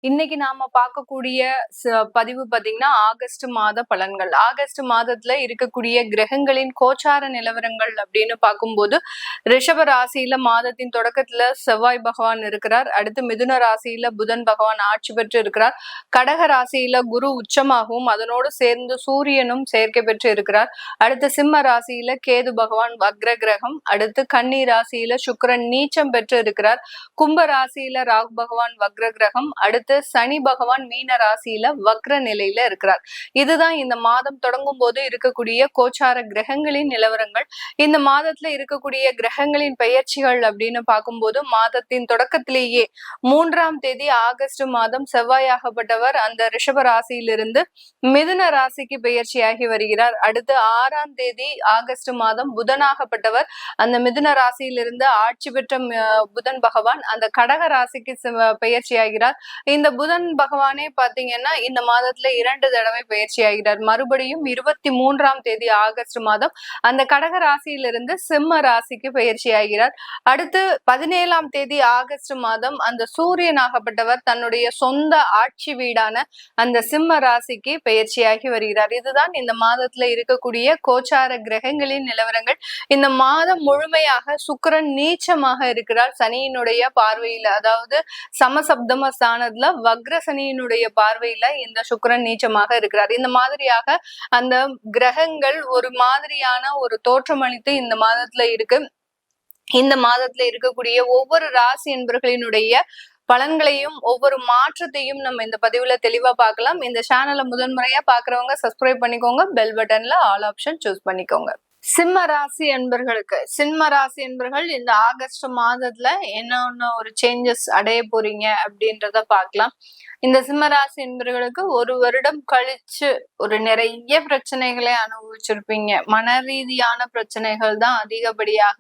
இன்னைக்கு நாம பார்க்கக்கூடிய பதிவு பாத்தீங்கன்னா ஆகஸ்ட் மாத பலன்கள். ஆகஸ்ட் மாதத்துல இருக்கக்கூடிய கிரகங்களின் கோச்சார நிலவரங்கள் அப்படின்னு பார்க்கும்போது, ரிஷப ராசியில மாதத்தின் தொடக்கத்துல செவ்வாய் பகவான் இருக்கிறார். அடுத்து மிதுன ராசியில புதன் பகவான் ஆட்சி பெற்று இருக்கிறார். கடக ராசியில குரு உச்சமாகவும் அதனோடு சேர்ந்து சூரியனும் சேர்க்கை பெற்று இருக்கிறார். அடுத்து சிம்ம ராசியில கேது பகவான் வக்ர கிரகம். அடுத்து கன்னி ராசியில சுக்கிரன் நீச்சம் பெற்று இருக்கிறார். கும்ப ராசியில ராகு பகவான் வக்ர கிரகம். அடுத்து சனி பகவான் மீன ராசியில வக்ர நிலையில இருக்கிறார். இதுதான் இந்த மாதம் தொடங்கும் போது இருக்கக்கூடிய கோச்சார கிரகங்களின் நிலவரங்கள். இந்த மாதத்துல இருக்கக்கூடிய கிரகங்களின் பெயர்ச்சிகள் அப்படின்னு பார்க்கும்போது, மாதத்தின் தொடக்கத்திலேயே 3ஆம் தேதி ஆகஸ்ட் மாதம் செவ்வாயாகப்பட்டவர் அந்த ரிஷப ராசியிலிருந்து மிதுன ராசிக்கு பெயர்ச்சியாகி வருகிறார். அடுத்து 6ஆம் தேதி ஆகஸ்ட் மாதம் புதனாகப்பட்டவர் அந்த மிதுன ராசியிலிருந்து ஆட்சி பெற்ற புதன் பகவான் அந்த கடக ராசிக்கு பெயர்ச்சி ஆகிறார். இந்த புதன் பகவானே பாத்தீங்கன்னா இந்த மாதத்துல 2 தடவை பயிற்சி ஆகிறார். மறுபடியும் 23ஆம் தேதி ஆகஸ்ட் மாதம் அந்த கடக ராசியிலிருந்து சிம்ம ராசிக்கு பயிற்சி ஆகிறார். அடுத்து 17ஆம் தேதி ஆகஸ்ட் மாதம் அந்த சூரியனாகப்பட்டவர் தன்னுடைய சொந்த ஆட்சி வீடான அந்த சிம்ம ராசிக்கு பயிற்சியாகி வருகிறார். இதுதான் இந்த மாதத்துல இருக்கக்கூடிய கோச்சார கிரகங்களின் நிலவரங்கள். இந்த மாதம் முழுமையாக சுக்கிரன் நீச்சமாக இருக்கிறார் சனியினுடைய பார்வையில, அதாவது சமசப்தம ஸ்தானத்துல வக்ர சனியினுடைய பார்வையில இந்த சுக்கிரன் நீச்சமாக இருக்கிறார். இந்த மாதிரியாக அந்த கிரகங்கள் ஒரு மாதிரியான ஒரு தோற்றமளித்து இந்த மாதத்துல இருக்கு. இந்த மாதத்துல இருக்கக்கூடிய ஒவ்வொரு ராசி என்பர்களினுடைய பலன்களையும் ஒவ்வொரு மாற்றத்தையும் நம்ம இந்த பதிவுல தெளிவா பார்க்கலாம். இந்த சேனலை முதன்முறையா பாக்குறவங்க சப்ஸ்கிரைப் பண்ணிக்கோங்க. பெல் பட்டன்ல ஆல் ஆப்ஷன் சூஸ் பண்ணிக்கோங்க. சிம்ம ராசி என்பர்கள் இந்த ஆகஸ்ட் மாதத்துல என்ன ஒரு சேஞ்சஸ் அடைய போறீங்க அப்படின்றத பார்க்கலாம். இந்த சிம்ம ராசி என்பர்களுக்கு ஒரு வருடம் கழிச்சு ஒரு நிறைய பிரச்சனைகளை அனுபவிச்சிருப்பீங்க. மன ரீதியான பிரச்சனைகள் தான் அதிகப்படியாக.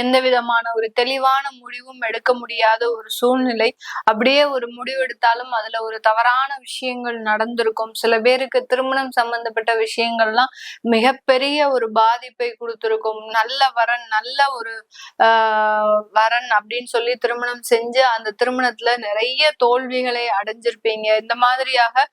எந்த விதமான ஒரு தெளிவான முடிவும் எடுக்க முடியாத ஒரு சூழ்நிலை. அப்படியே ஒரு முடிவு எடுத்தாலும் அதுல ஒரு தவறான விஷயங்கள் நடந்திருக்கும். சில பேருக்கு திருமணம் சம்பந்தப்பட்ட விஷயங்கள்லாம் மிகப்பெரிய ஒரு பாதிப்பை கொடுத்திருக்கும். நல்ல ஒரு வரன் அப்படின்னு சொல்லி திருமணம் செஞ்சு அந்த திருமணத்துல நிறைய தோல்விகளை அடைஞ்சிருப்பீங்க. இந்த மாதிரியாக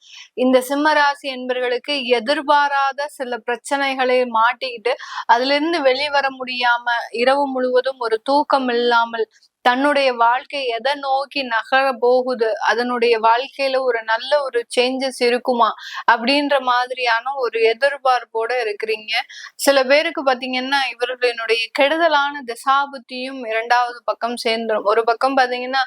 இந்த சிம்மராசி என்பர்களுக்கு எதிர்பாராத சில பிரச்சனைகளை மாட்டிக்கிட்டு அதுல இருந்து வெளிவர முடியாம இரவு முழுவதும் ஒரு தூக்கம் இல்லாமல் தன்னுடைய வாழ்க்கை எதை நோக்கி நகர போகுது, அதனுடைய வாழ்க்கையில ஒரு நல்ல ஒரு சேஞ்சஸ் இருக்குமா அப்படின்ற மாதிரியான ஒரு எதிர்பார்ப்போட இருக்கிறீங்க. சில பேருக்கு பாத்தீங்கன்னா இவர்களினுடைய கெடுதலான திசாபுத்தியும் 2வது பக்கம் சேர்ந்துடும். ஒரு பக்கம் பாத்தீங்கன்னா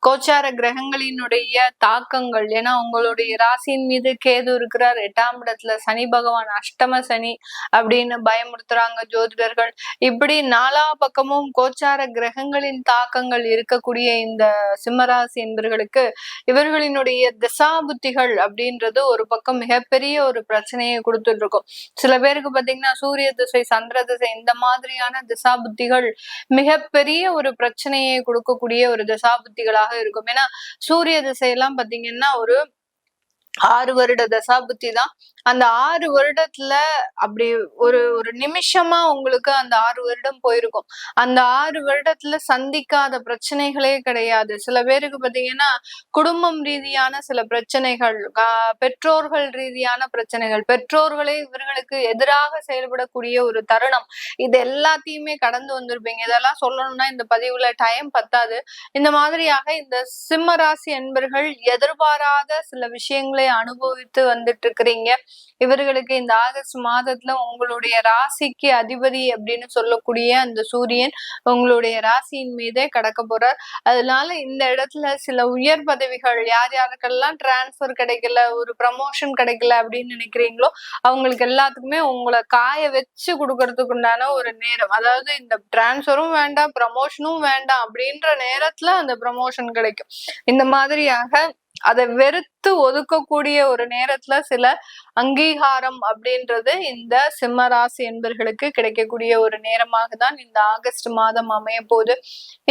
கோச்சார கிரகங்களினுடைய தாக்கங்கள், ஏன்னா உங்களுடைய ராசியின் மீது கேது இருக்கிறார். 8ஆம் இடத்துல சனி பகவான் அஷ்டம சனி அப்படின்னு பயமுறுத்துறாங்க ஜோதிடர்கள். இப்படி 4 பக்கமும் கோச்சார கிரகங்களின் தாக்கங்கள் இருக்கக்கூடிய இந்த சிம்மராசி என்பர்களுக்கு இவர்களினுடைய திசாபுத்திகள் அப்படின்றது ஒரு பக்கம் மிகப்பெரிய ஒரு பிரச்சனையை கொடுத்துட்டு இருக்கும். சில பேருக்கு பாத்தீங்கன்னா சூரிய திசை சந்திர திசை இந்த மாதிரியான திசாபுத்திகள் மிகப்பெரிய ஒரு பிரச்சனையை கொடுக்கக்கூடிய ஒரு திசாபுத்திகளாக இருக்கும். ஏன்னா சூரிய திசையெல்லாம் பாத்தீங்கன்னா ஒரு 6 வருட தசாபுத்தி தான். அந்த 6 வருடத்துல அப்படி ஒரு நிமிஷமா உங்களுக்கு அந்த 6 வருடம் போயிருக்கும். அந்த 6 வருடத்துல சந்திக்காத பிரச்சனைகளே கிடையாது. சில பேருக்கு பாத்தீங்கன்னா குடும்பம் ரீதியான சில பிரச்சனைகள், பெற்றோர்கள் ரீதியான பிரச்சனைகள், பெற்றோர்களே இவர்களுக்கு எதிராக செயல்படக்கூடிய ஒரு தருணம், இது எல்லாத்தையுமே கடந்து வந்திருப்பீங்க. இதெல்லாம் சொல்லணும்னா இந்த பதிவுல டைம் பத்தாது. இந்த மாதிரியாக இந்த சிம்ம ராசி என்பர்கள் எதிர்பாராத சில விஷயங்களை அனுபவித்து வந்துட்டு இருக்கிறீங்க. இவர்களுக்கு இந்த ஆகஸ்ட் மாதத்துல உங்களுடைய ராசிக்கு அதிபதி அப்படின்னு சொல்லக்கூடிய அந்த சூரியன் உங்களுடைய ராசியின் மீதே கடக்க போறார். அதனால இந்த இடத்துல சில உயர் பதவிகள், யாருக்கெல்லாம் டிரான்ஸ்பர் கிடைக்கல, ஒரு ப்ரமோஷன் கிடைக்கல அப்படின்னு நினைக்கிறீங்களோ அவங்களுக்கு எல்லாத்துக்குமே உங்களை காய வச்சு கொடுக்கறதுக்கு உண்டான ஒரு நேரம். அதாவது இந்த டிரான்ஸ்பரும் வேண்டாம் ப்ரமோஷனும் வேண்டாம் அப்படின்ற நேரத்துல அந்த ப்ரமோஷன் கிடைக்கும். இந்த மாதிரியாக அதை வெறுத்து ஒதுக்கக்கூடிய ஒரு நேரத்துல சில அங்கீகாரம் அப்படின்றது இந்த சிம்ம ராசி என்பர்களுக்கு கிடைக்கக்கூடிய ஒரு நேரமாக தான் இந்த ஆகஸ்ட் மாதம் அமைய போகுது.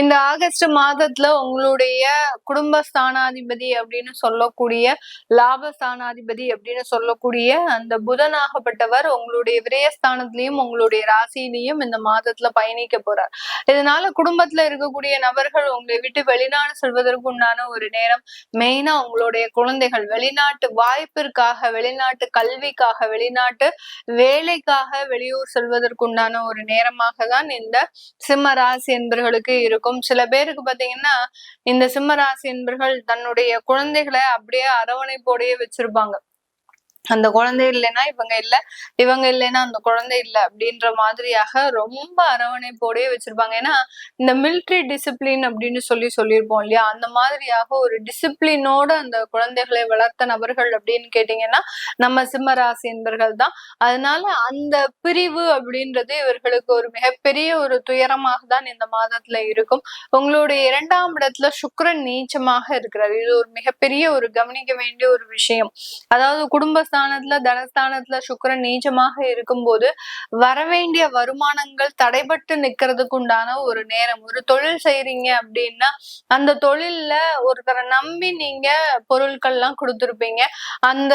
இந்த ஆகஸ்ட் மாதத்துல உங்களுடைய குடும்பஸ்தானாதிபதி அப்படின்னு சொல்லக்கூடிய லாபஸ்தானாதிபதி அப்படின்னு சொல்லக்கூடிய அந்த புதனாகப்பட்டவர் உங்களுடைய விரயஸ்தானத்திலையும் உங்களுடைய ராசியிலையும் இந்த மாதத்துல பயணிக்க போறார். இதனால குடும்பத்துல இருக்கக்கூடிய நபர்கள் உங்களை விட்டு வெளிநாடு செல்வதற்கு உண்டான ஒரு நேரம். மெயினா உங்களுடைய குழந்தைகள் வெளிநாட்டு வாய்ப்பிற்காக, வெளிநாட்டு கல்விக்காக, வெளிநாட்டு வேலைக்காக வெளியூர் செல்வதற்குண்டான ஒரு நேரமாக தான் இந்த சிம்ம ராசி என்பர்களுக்கு இருக்கும். சில பேருக்கு பாத்தீங்கன்னா இந்த சிம்ம ராசி என்பர்கள் தன்னுடைய குழந்தைகளை அப்படியே அரவணைப்போடையே வச்சிருப்பாங்க. அந்த குழந்தை இல்லைன்னா இவங்க இல்ல, இவங்க இல்லைன்னா அந்த குழந்தை இல்ல அப்படின்ற மாதிரியாக ரொம்ப அரவணைப்போடயே வச்சிருப்பாங்க. ஏன்னா இந்த மிலிட்ரி டிசிப்ளின் அப்படின்னு சொல்லியிருப்போம் இல்லையா, அந்த மாதிரியாக ஒரு டிசிப்ளினோட அந்த குழந்தைகளை வளர்த்த நபர்கள் அப்படின்னு கேட்டீங்கன்னா நம்ம சிம்ம ராசி என்பர்கள் தான். அதனால அந்த பிரிவு அப்படின்றது இவர்களுக்கு ஒரு மிகப்பெரிய ஒரு துயரமாக தான் இந்த மாதத்துல இருக்கும். உங்களுடைய 2ஆம் இடத்துல சுக்கிரன் நீச்சமாக இருக்கிறார். இது ஒரு மிகப்பெரிய ஒரு கவனிக்க வேண்டிய ஒரு விஷயம். அதாவது குடும்பஸ்தானத்துல தனஸ்தானத்துல சுக்கிரன் நீச்சமாக இருக்கும்போது வரவேண்டிய வருமானங்கள் தடைபட்டு நிக்கிறதுக்கு உண்டான ஒரு நேரம். ஒரு தொழில் செய்றீங்க அப்படின்னா அந்த தொழில்ல ஒருத்தரை நம்பி நீங்க பொருட்கள் எல்லாம் கொடுத்துருப்பீங்க. அந்த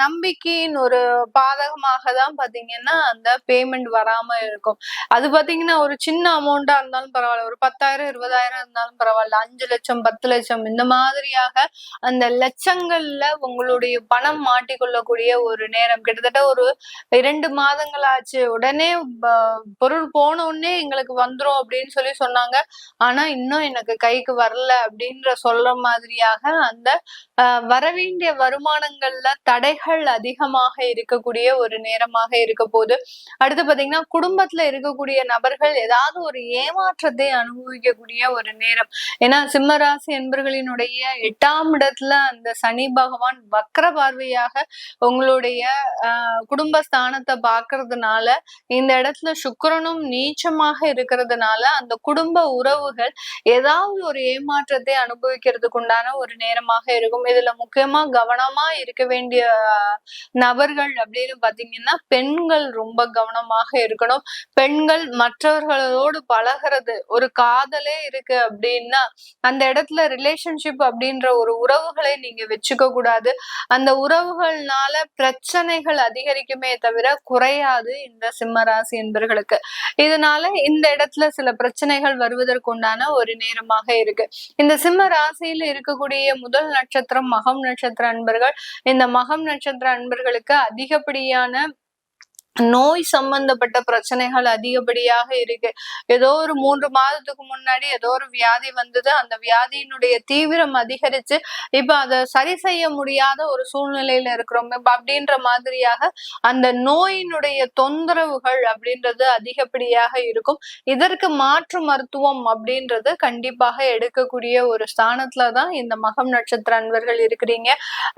நம்பிக்கையின் ஒரு பாதகமாக தான் பாத்தீங்கன்னா அந்த பேமெண்ட் வராம இருக்கும். அது பாத்தீங்கன்னா ஒரு சின்ன அமௌண்டா இருந்தாலும் பரவாயில்ல, ஒரு 10,000 20,000 இருந்தாலும் பரவாயில்ல, 5 லட்சம் 10 லட்சம் இந்த மாதிரியாக அந்த லட்சங்கள்ல உங்களுடைய பணம் மாட்டிக்கொள்ளக்கூடிய ஒரு நேரம். கிட்டத்தட்ட ஒரு 2 மாதங்கள் ஆச்சு, உடனே பொருள் போன உடனே எங்களுக்கு வந்துரும் அப்படின்னு சொன்னாங்க. ஆனா இன்னும் எனக்கு கைக்கு வரல அப்படின்ற சொல்ற மாதிரியாக அந்த வரவேண்டிய வருமானங்கள்ல தடைகள் அதிகமாக இருக்கக்கூடிய ஒரு நேரமாக இருக்க போது. அடுத்து பாத்தீங்கன்னா குடும்பத்துல இருக்கக்கூடிய நபர்கள் ஏதாவது ஒரு ஏமாற்றத்தை அனுபவிக்கக்கூடிய ஒரு நேரம். ஏன்னா சிம்ம ராசி என்பர்களினுடைய 8ஆம் இடத்துல அந்த சனி பகவான் வக்ர பார்வையாக உங்களுடைய குடும்பஸ்தானத்தை பாக்குறதுனால, இந்த இடத்துல சுக்கிரனும் நீச்சமாக இருக்கிறதுனால அந்த குடும்ப உறவுகள் ஏதாவது ஒரு ஏமாற்றத்தை அனுபவிக்கிறதுக்கு உண்டான ஒரு நேரமாக இருக்கும். இதுல முக்கியமா கவனமா இருக்க வேண்டிய நபர்கள் அப்படின்னு பாத்தீங்கன்னா பெண்கள் ரொம்ப கவனமாக இருக்கணும். பெண்கள் மற்றவர்களோடு பழகிறது, ஒரு காதலே இருக்கு அப்படின்னா அந்த இடத்துல ரிலேஷன்ஷிப் அப்படின்ற ஒரு உறவுகளை நீங்க வச்சுக்க கூடாது. அந்த உறவுகள்னால பிரச்சனைகள் அதிகரிக்குமே தவிர குறையாது இந்த சிம்ம ராசி என்பர்களுக்கு. இதனால இந்த இடத்துல சில பிரச்சனைகள் வருவதற்குண்டான ஒரு நேரமாக இருக்கு. இந்த சிம்ம ராசியில இருக்கக்கூடிய முதல் நட்சத்திரம் மகம் நட்சத்திர அன்பர்கள். இந்த மகம் நட்சத்திர அன்பர்களுக்கு அதிகப்படியான நோய் சம்பந்தப்பட்ட பிரச்சனைகள் அதிகப்படியாக இருக்கு. ஏதோ ஒரு 3 மாதத்துக்கு முன்னாடி ஏதோ ஒரு வியாதி வந்தது, அந்த வியாதியினுடைய தீவிரம் அதிகரிச்சு இப்ப அதை சரி செய்ய முடியாத ஒரு சூழ்நிலையில இருக்கிறோம் அப்படின்ற மாதிரியாக அந்த நோயினுடைய தொந்தரவுகள் அப்படின்றது அதிகப்படியாக இருக்கும். இதற்கு மாற்று மருத்துவம் அப்படின்றது கண்டிப்பாக எடுக்கக்கூடிய ஒரு ஸ்தானத்துலதான் இந்த மகம் நட்சத்திர அன்பர்கள் இருக்கிறீங்க.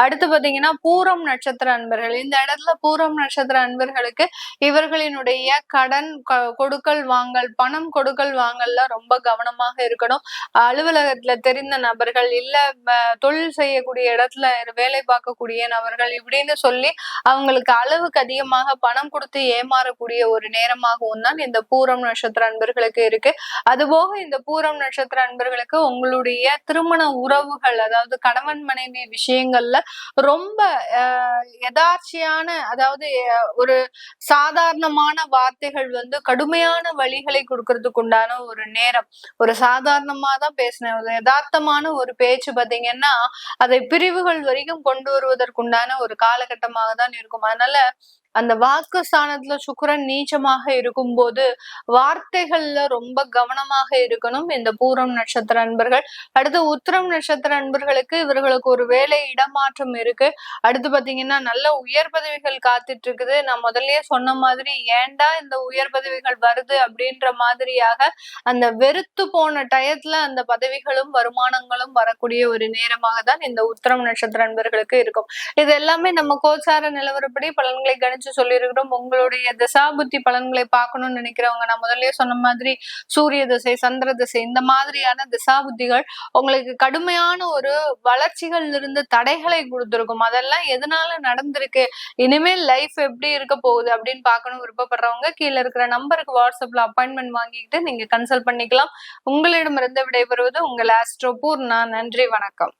அடுத்து பாத்தீங்கன்னா பூரம் நட்சத்திர அன்பர்கள். இந்த இடத்துல பூரம் நட்சத்திர அன்பர்களுக்கு இவர்களினுடைய கடன் கொடுக்கல் வாங்கல், பணம் கொடுக்கல் வாங்கல்ல ரொம்ப கவனமாக இருக்கணும். அலுவலகத்துல தெரிந்த நபர்கள் இல்ல தொழில் செய்யக்கூடிய இடத்துல வேலை பார்க்கக்கூடிய நபர்கள் இப்படின்னு சொல்லி அவங்களுக்கு அளவுக்கு அதிகமாக பணம் கொடுத்து ஏமாறக்கூடிய ஒரு நேரமாகவும் தான் இந்த பூரம் நட்சத்திர அன்பர்களுக்கு இருக்கு. அதுபோக இந்த பூரம் நட்சத்திர அன்பர்களுக்கு உங்களுடைய திருமண உறவுகள், அதாவது கணவன் மனைவி விஷயங்கள்ல ரொம்ப யதார்ச்சியான, அதாவது ஒரு சாதாரணமான வார்த்தைகள் கடுமையான வழிகளை கொடுக்கறதுக்கு உண்டான ஒரு நேரம். ஒரு சாதாரணமா தான் பேசினேன், யதார்த்தமான ஒரு பேச்சு பாத்தீங்கன்னா அதை பிரிவுகள் வரைக்கும் கொண்டு வருவதற்குண்டான ஒரு காலகட்டமாக தான் இருக்கும். அதனால அந்த வாக்கு ஸ்தானத்துல சுக்கிரன் நீச்சமாக இருக்கும் போது வார்த்தைகள்ல ரொம்ப கவனமாக இருக்கணும் இந்த பூரம் நட்சத்திர அன்பர்கள். அடுத்து உத்திரம் நட்சத்திர அன்பர்களுக்கு இவர்களுக்கு ஒரு வேலை இடமாற்றம் இருக்கு. அடுத்து பாத்தீங்கன்னா நல்ல உயர் பதவிகள் காத்துட்டு இருக்குது. நான் முதல்லயே சொன்ன மாதிரி ஏன்டா இந்த உயர் பதவிகள் வருது அப்படின்ற மாதிரியாக அந்த வெறுத்து போன டயத்துல அந்த பதவிகளும் வருமானங்களும் வரக்கூடிய ஒரு நேரமாக தான் இந்த உத்திரம் நட்சத்திர அன்பர்களுக்கு இருக்கும். இது எல்லாமே நம்ம கோச்சார நிலவரப்படி பலன்களை கணிச்சு வச்சு சொல்லியிருக்கிறோம். உங்களுடைய தசாபுத்தி பலன்களை பார்க்கணும்னு நினைக்கிறவங்க, நான் முதல்லயே சொன்ன மாதிரி சூரிய திசை, சந்திர திசை, இந்த மாதிரியான திசாபுத்திகள் உங்களுக்கு கடுமையான ஒரு வளர்ச்சிகள் இருந்து தடைகளை கொடுத்திருக்கும். அதெல்லாம் எதனால நடந்திருக்கு, இனிமேல் லைஃப் எப்படி இருக்க போகுது அப்படின்னு பார்க்கணும் விருப்பப்படுறவங்க கீழே இருக்கிற நம்பருக்கு வாட்ஸ்அப்ல அப்பாயின்மெண்ட் வாங்கிக்கிட்டு நீங்க கன்சல்ட் பண்ணிக்கலாம். உங்களிடமிருந்து விடைபெறுவது உங்கள் ஆஸ்ட்ரோ பூர்ணா. நன்றி, வணக்கம்.